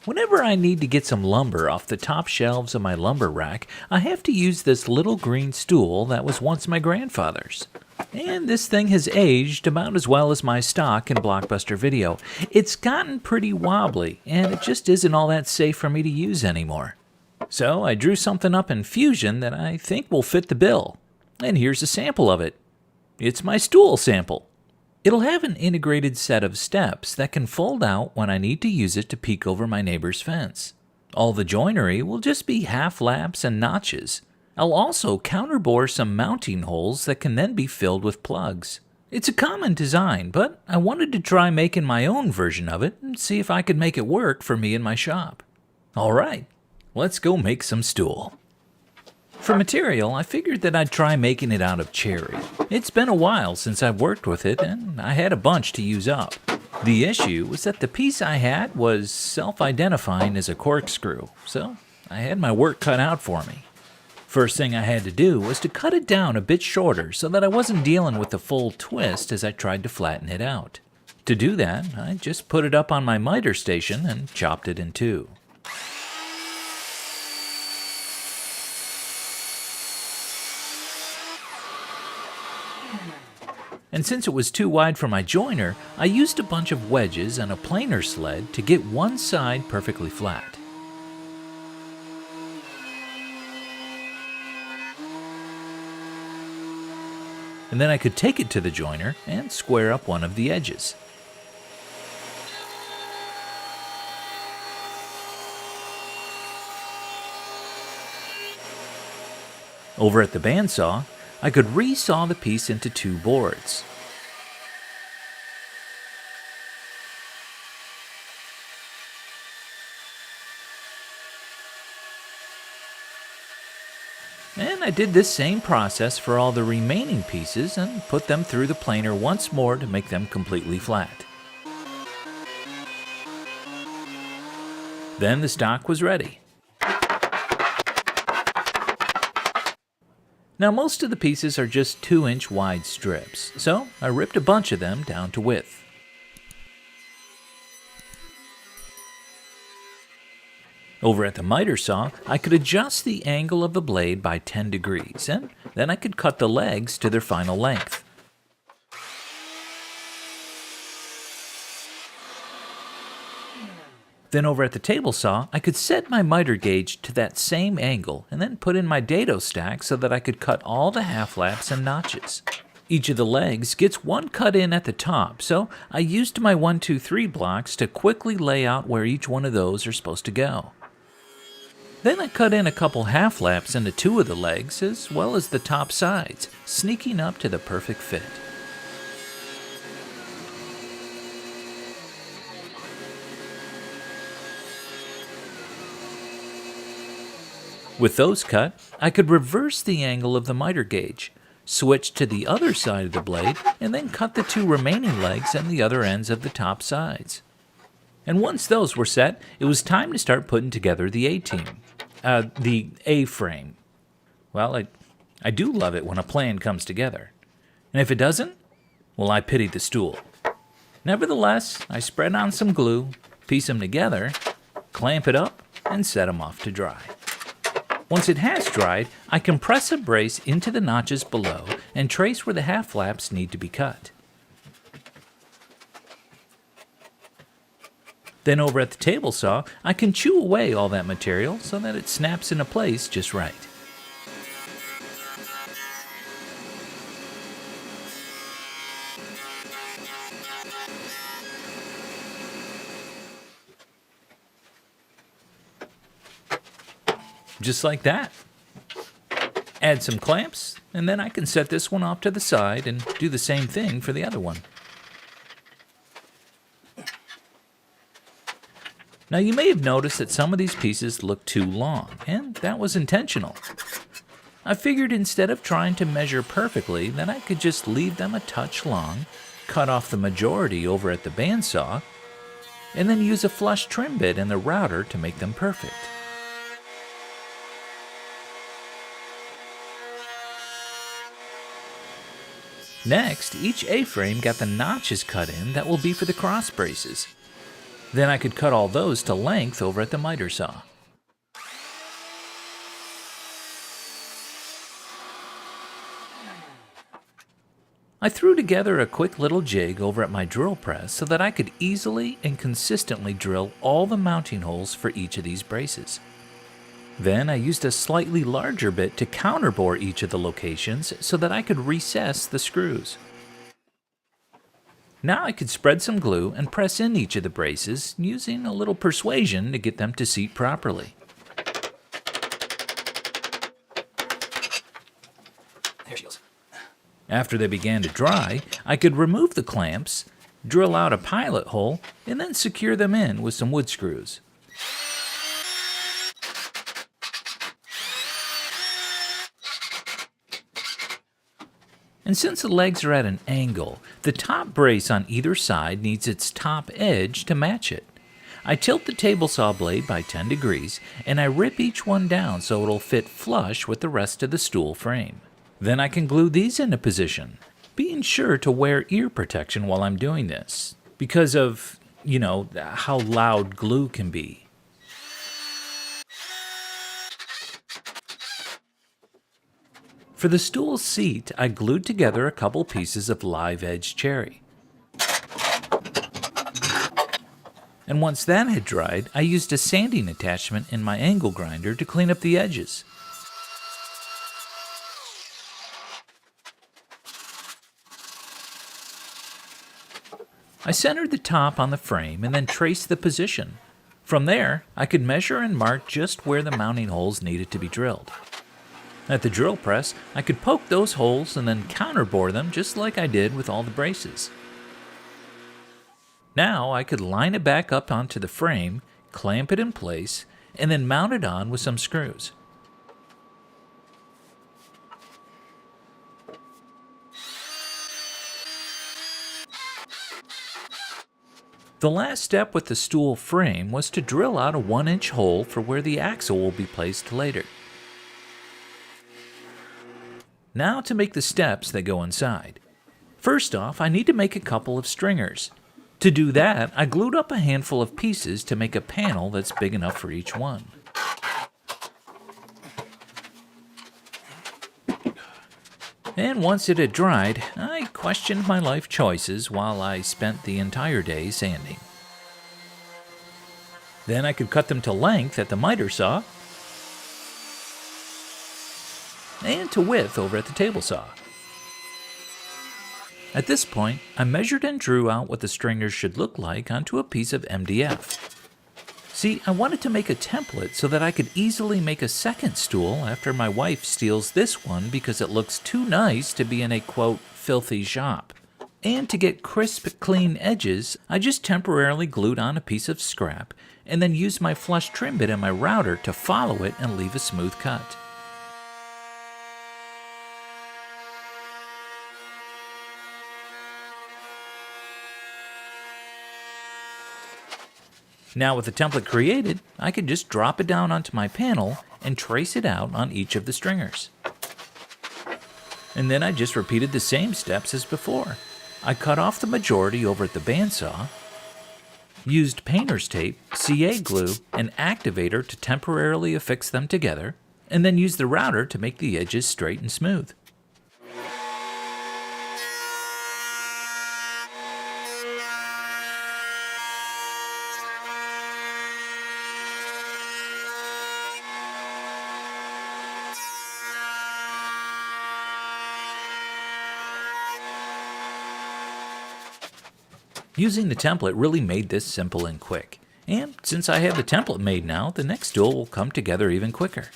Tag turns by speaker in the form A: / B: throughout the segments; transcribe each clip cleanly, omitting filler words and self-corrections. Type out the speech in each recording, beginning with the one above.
A: Whenever I need to get some lumber off the top shelves of my lumber rack, I have to use this little green stool that was once my grandfather's. And this thing has aged about as well as my stock in Blockbuster Video. It's gotten pretty wobbly, and it just isn't all that safe for me to use anymore. So I drew something up in Fusion that I think will fit the bill. And here's a sample of it. It's my stool sample. It'll have an integrated set of steps that can fold out when I need to use it to peek over my neighbor's fence. All the joinery will just be half laps and notches. I'll also counterbore some mounting holes that can then be filled with plugs. It's a common design, but I wanted to try making my own version of it and see if I could make it work for me in my shop. Alright, let's go make some stool. For material, I figured that I'd try making it out of cherry. It's been a while since I've worked with it, and I had a bunch to use up. The issue was that the piece I had was self-identifying as a corkscrew, so I had my work cut out for me. First thing I had to do was to cut it down a bit shorter so that I wasn't dealing with the full twist as I tried to flatten it out. To do that, I just put it up on my miter station and chopped it in two. And since it was too wide for my joiner, I used a bunch of wedges and a planer sled to get one side perfectly flat. And then I could take it to the joiner and square up one of the edges. Over at the bandsaw, I could re-saw the piece into two boards. And I did this same process for all the remaining pieces and put them through the planer once more to make them completely flat. Then the stock was ready. Now most of the pieces are just 2-inch wide strips, so I ripped a bunch of them down to width. Over at the miter saw, I could adjust the angle of the blade by 10 degrees, and then I could cut the legs to their final length. Then over at the table saw, I could set my miter gauge to that same angle and then put in my dado stack so that I could cut all the half laps and notches. Each of the legs gets one cut in at the top, so I used my 1, 2, 3 blocks to quickly lay out where each one of those are supposed to go. Then I cut in a couple half laps into 2 of the legs as well as the top sides, sneaking up to the perfect fit. With those cut, I could reverse the angle of the miter gauge, switch to the other side of the blade, and then cut the 2 remaining legs and the other ends of the top sides. And once those were set, it was time to start putting together the the A-frame. Well, I do love it when a plan comes together. And if it doesn't, well, I pity the stool. Nevertheless, I spread on some glue, piece them together, clamp it up, and set them off to dry. Once it has dried, I compress a brace into the notches below and trace where the half flaps need to be cut. Then over at the table saw, I can chew away all that material so that it snaps into place just right. Just like that. Add some clamps, and then I can set this one off to the side and do the same thing for the other one. Now you may have noticed that some of these pieces look too long, and that was intentional. I figured instead of trying to measure perfectly that I could just leave them a touch long, cut off the majority over at the bandsaw, and then use a flush trim bit and the router to make them perfect. Next, each A-frame got the notches cut in that will be for the cross braces. Then I could cut all those to length over at the miter saw. I threw together a quick little jig over at my drill press so that I could easily and consistently drill all the mounting holes for each of these braces. Then I used a slightly larger bit to counterbore each of the locations so that I could recess the screws. Now I could spread some glue and press in each of the braces using a little persuasion to get them to seat properly.
B: There she goes.
A: After they began to dry, I could remove the clamps, drill out a pilot hole, and then secure them in with some wood screws. And since the legs are at an angle, the top brace on either side needs its top edge to match it. I tilt the table saw blade by 10 degrees, and I rip each one down so it'll fit flush with the rest of the stool frame. Then I can glue these into position, being sure to wear ear protection while I'm doing this, because of, how loud glue can be. For the stool seat, I glued together a couple pieces of live edge cherry. And once that had dried, I used a sanding attachment in my angle grinder to clean up the edges. I centered the top on the frame and then traced the position. From there, I could measure and mark just where the mounting holes needed to be drilled. At the drill press, I could poke those holes and then counterbore them just like I did with all the braces. Now I could line it back up onto the frame, clamp it in place, and then mount it on with some screws. The last step with the stool frame was to drill out a 1-inch hole for where the axle will be placed later. Now to make the steps that go inside. First off, I need to make a couple of stringers. To do that, I glued up a handful of pieces to make a panel that's big enough for each one. And once it had dried, I questioned my life choices while I spent the entire day sanding. Then I could cut them to length at the miter saw and to width over at the table saw. At this point, I measured and drew out what the stringers should look like onto a piece of MDF. See, I wanted to make a template so that I could easily make a second stool after my wife steals this one because it looks too nice to be in a, quote, filthy shop. And to get crisp, clean edges, I just temporarily glued on a piece of scrap and then used my flush trim bit and my router to follow it and leave a smooth cut. Now with the template created, I could just drop it down onto my panel and trace it out on each of the stringers. And then I just repeated the same steps as before. I cut off the majority over at the bandsaw, used painter's tape, CA glue, and activator to temporarily affix them together, and then used the router to make the edges straight and smooth. Using the template really made this simple and quick. And since I have the template made now, the next stool will come together even quicker.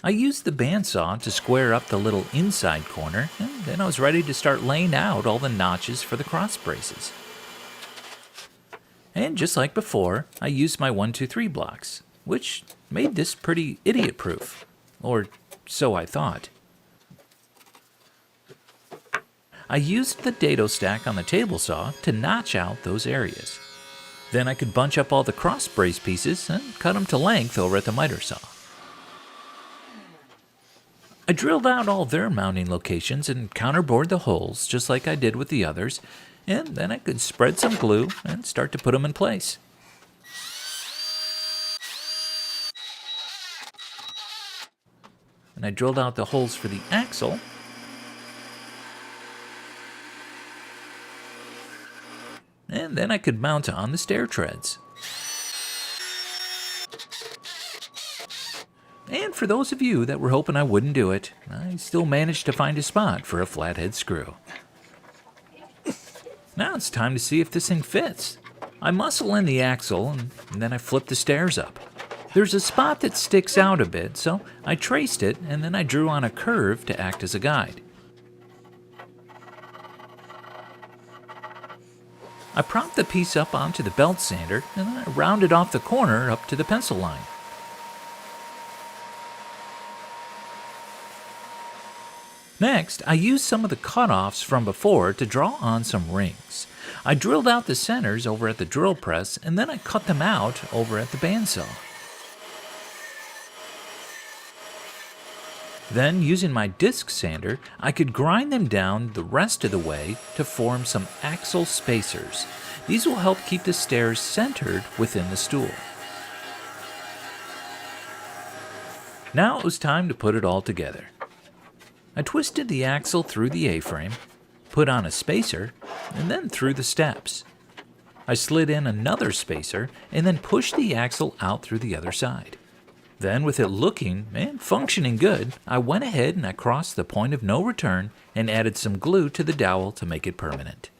A: I used the bandsaw to square up the little inside corner, and then I was ready to start laying out all the notches for the cross braces. And just like before, I used my 1-2-3 blocks, which made this pretty idiot-proof. Or so I thought. I used the dado stack on the table saw to notch out those areas. Then I could bunch up all the cross brace pieces and cut them to length over at the miter saw. I drilled out all their mounting locations and counterbored the holes just like I did with the others, and then I could spread some glue and start to put them in place. and I drilled out the holes for the axle. And then I could mount on the stair treads. And for those of you that were hoping I wouldn't do it, I still managed to find a spot for a flathead screw. Now it's time to see if this thing fits. I muscle in the axle and then I flip the stairs up. There's a spot that sticks out a bit, so I traced it and then I drew on a curve to act as a guide. I propped the piece up onto the belt sander and then I rounded off the corner up to the pencil line. Next, I used some of the cutoffs from before to draw on some rings. I drilled out the centers over at the drill press and then I cut them out over at the bandsaw. Then, using my disc sander, I could grind them down the rest of the way to form some axle spacers. These will help keep the stairs centered within the stool. Now it was time to put it all together. I twisted the axle through the A-frame, put on a spacer, and then through the steps. I slid in another spacer and then pushed the axle out through the other side. Then, with it looking and functioning good, I went ahead and I crossed the point of no return and added some glue to the dowel to make it permanent.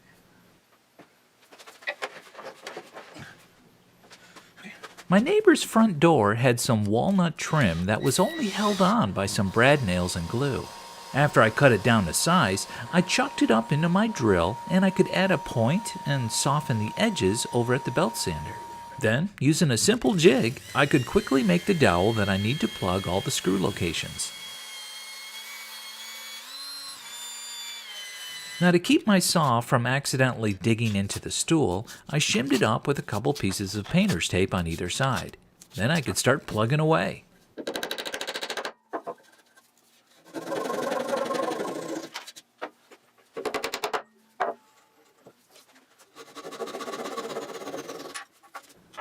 A: My neighbor's front door had some walnut trim that was only held on by some brad nails and glue. After I cut it down to size, I chucked it up into my drill and I could add a point and soften the edges over at the belt sander. Then, using a simple jig, I could quickly make the dowel that I need to plug all the screw locations. Now, to keep my saw from accidentally digging into the stool, I shimmed it up with a couple pieces of painter's tape on either side. Then I could start plugging away.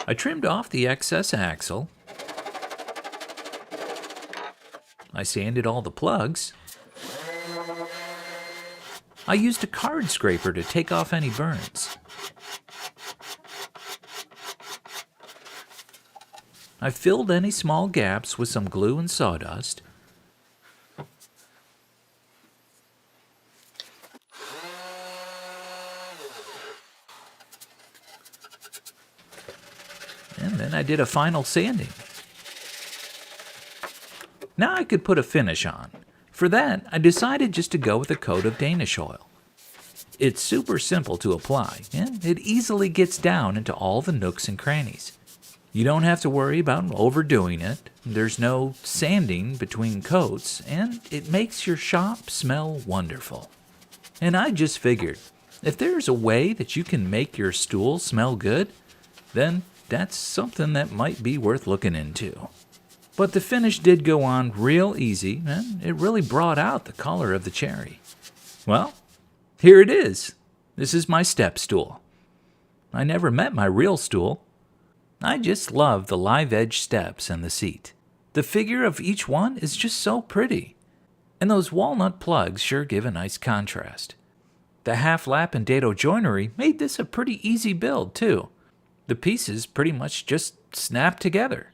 A: I trimmed off the excess axle. I sanded all the plugs. I used a card scraper to take off any burns. I filled any small gaps with some glue and sawdust. And then I did a final sanding. Now I could put a finish on. For that, I decided just to go with a coat of Danish oil. It's super simple to apply, and it easily gets down into all the nooks and crannies. You don't have to worry about overdoing it, there's no sanding between coats, and it makes your shop smell wonderful. And I just figured, if there's a way that you can make your stool smell good, then that's something that might be worth looking into. But the finish did go on real easy, and it really brought out the color of the cherry. Well, here it is. This is my step stool. I never met my real stool. I just love the live edge steps and the seat. The figure of each one is just so pretty. And those walnut plugs sure give a nice contrast. The half lap and dado joinery made this a pretty easy build, too. The pieces pretty much just snapped together.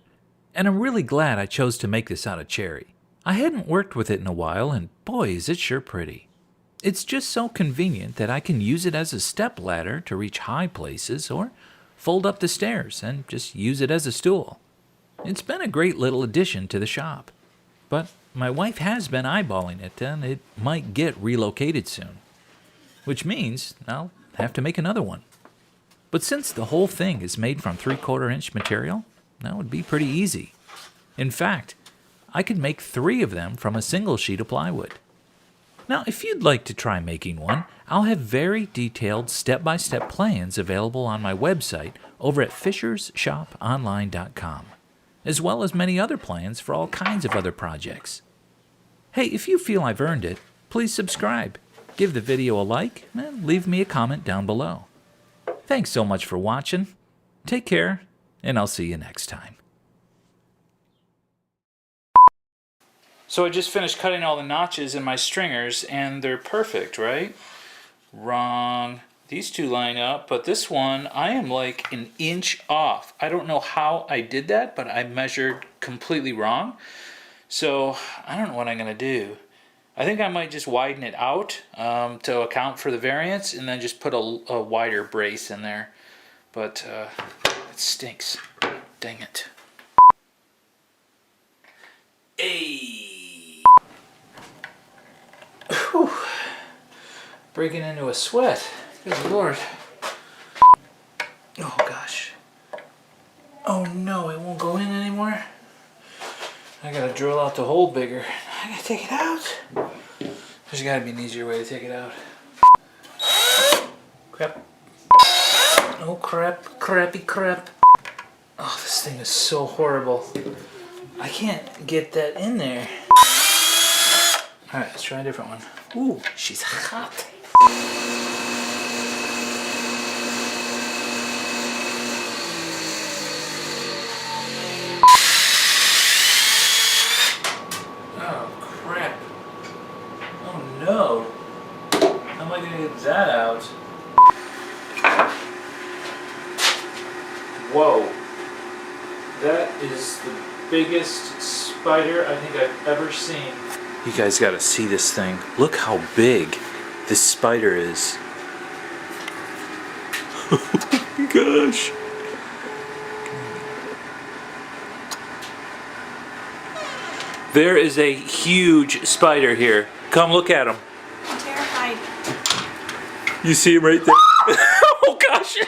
A: And I'm really glad I chose to make this out of cherry. I hadn't worked with it in a while, and boy, is it sure pretty. It's just so convenient that I can use it as a step ladder to reach high places, or fold up the stairs and just use it as a stool. It's been a great little addition to the shop. But my wife has been eyeballing it, and it might get relocated soon. Which means I'll have to make another one. But since the whole thing is made from 3/4 inch material, that would be pretty easy. In fact, I could make 3 of them from a single sheet of plywood. Now, if you'd like to try making one, I'll have very detailed step-by-step plans available on my website over at fishersshoponline.com, as well as many other plans for all kinds of other projects. Hey, if you feel I've earned it, please subscribe, give the video a like, and leave me a comment down below. Thanks so much for watching. Take care, and I'll see you next time. So I just finished cutting all the notches in my stringers and they're perfect, right? Wrong. These two line up, but this one, I am like an inch off. I don't know how I did that, but I measured completely wrong. So I don't know what I'm gonna do. I think I might just widen it out to account for the variance and then just put a wider brace in there. But it stinks. Dang it. Hey! Whew. Breaking into a sweat. Good Lord. Oh gosh. Oh no, it won't go in anymore. I gotta drill out the hole bigger. I gotta take it out. There's gotta be an easier way to take it out. Crap. Oh crap, crappy crap. Oh, this thing is so horrible. I can't get that in there. Alright, let's try a different one. Ooh, she's hot. Oh crap. Oh no. How am I gonna get that out? Whoa. That is the biggest spider I think I've ever seen. You guys gotta see this thing. Look how big this spider is. Oh my gosh. There is a huge spider here. Come look at him.
B: I'm terrified.
A: You see him right there? Oh gosh.